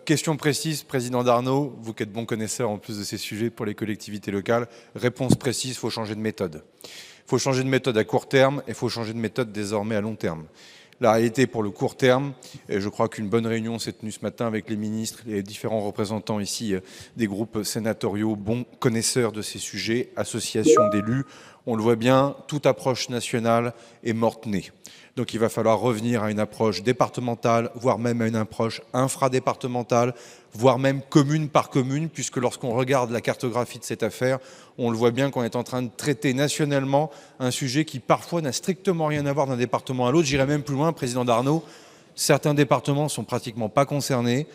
Question précise, Président Darnaud, vous qui êtes bon connaisseur en plus de ces sujets pour les collectivités locales, réponse précise, il faut changer de méthode. Il faut changer de méthode à court terme et il faut changer de méthode désormais à long terme. La réalité pour le court terme, et je crois qu'une bonne réunion s'est tenue ce matin avec les ministres et les différents représentants ici des groupes sénatoriaux, bons connaisseurs de ces sujets, associations d'élus, on le voit bien, toute approche nationale est morte-née. Donc il va falloir revenir à une approche départementale, voire même à une approche infradépartementale, voire même commune par commune, puisque lorsqu'on regarde la cartographie de cette affaire, on le voit bien qu'on est en train de traiter nationalement un sujet qui parfois n'a strictement rien à voir d'un département à l'autre. J'irai même plus loin, Président Darnaud, certains départements ne sont pratiquement pas concernés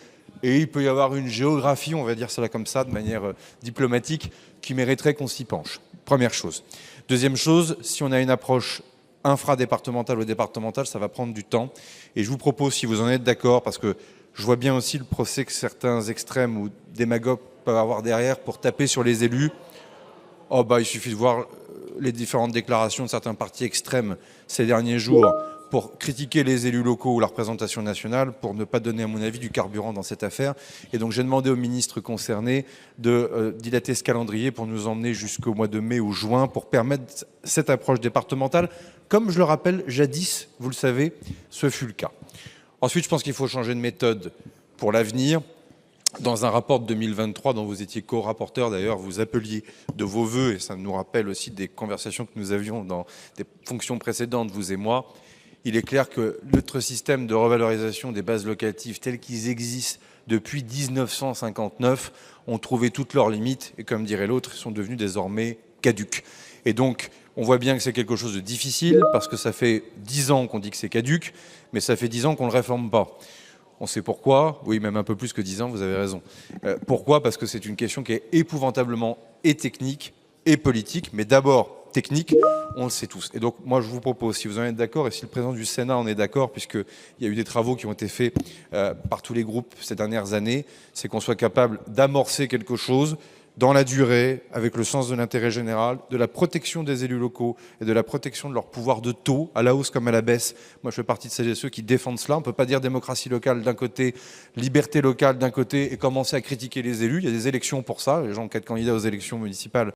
et il peut y avoir une géographie, on va dire cela comme ça, de manière diplomatique, qui mériterait qu'on s'y penche. Première chose. Deuxième chose, si on a une approche infradépartementale ou départementale, ça va prendre du temps. Et je vous propose, si vous en êtes d'accord, parce que je vois bien aussi le procès que certains extrêmes ou démagogues peuvent avoir derrière pour taper sur les élus. Oh bah, il suffit de voir les différentes déclarations de certains partis extrêmes ces derniers jours pour critiquer les élus locaux ou la représentation nationale, pour ne pas donner, à mon avis, du carburant dans cette affaire. Et donc j'ai demandé aux ministres concernés de dilater ce calendrier pour nous emmener jusqu'au mois de mai ou juin pour permettre cette approche départementale. Comme je le rappelle, jadis, vous le savez, ce fut le cas. Ensuite, je pense qu'il faut changer de méthode pour l'avenir. Dans un rapport de 2023 dont vous étiez co-rapporteur, d'ailleurs, vous appeliez de vos voeux, et ça nous rappelle aussi des conversations que nous avions dans des fonctions précédentes, vous et moi, il est clair que notre système de revalorisation des bases locatives tels qu'ils existent depuis 1959 ont trouvé toutes leurs limites et, comme dirait l'autre, ils sont devenus désormais caducs. Et donc, on voit bien que c'est quelque chose de difficile parce que ça fait 10 ans qu'on dit que c'est caduc, mais ça fait 10 ans qu'on ne le réforme pas. On sait pourquoi, oui, même un peu plus que 10 ans, vous avez raison. Pourquoi? Parce que c'est une question qui est épouvantablement et technique et politique, mais d'abord technique, on le sait tous. Et donc, moi, je vous propose, si vous en êtes d'accord, et si le président du Sénat en est d'accord, puisqu'il y a eu des travaux qui ont été faits par tous les groupes ces dernières années, c'est qu'on soit capable d'amorcer quelque chose dans la durée, avec le sens de l'intérêt général, de la protection des élus locaux et de la protection de leur pouvoir de taux, à la hausse comme à la baisse. Moi, je fais partie de celles et ceux qui défendent cela. On ne peut pas dire démocratie locale d'un côté, liberté locale d'un côté, et commencer à critiquer les élus. Il y a des élections pour ça. Les gens qui sont candidats aux élections municipales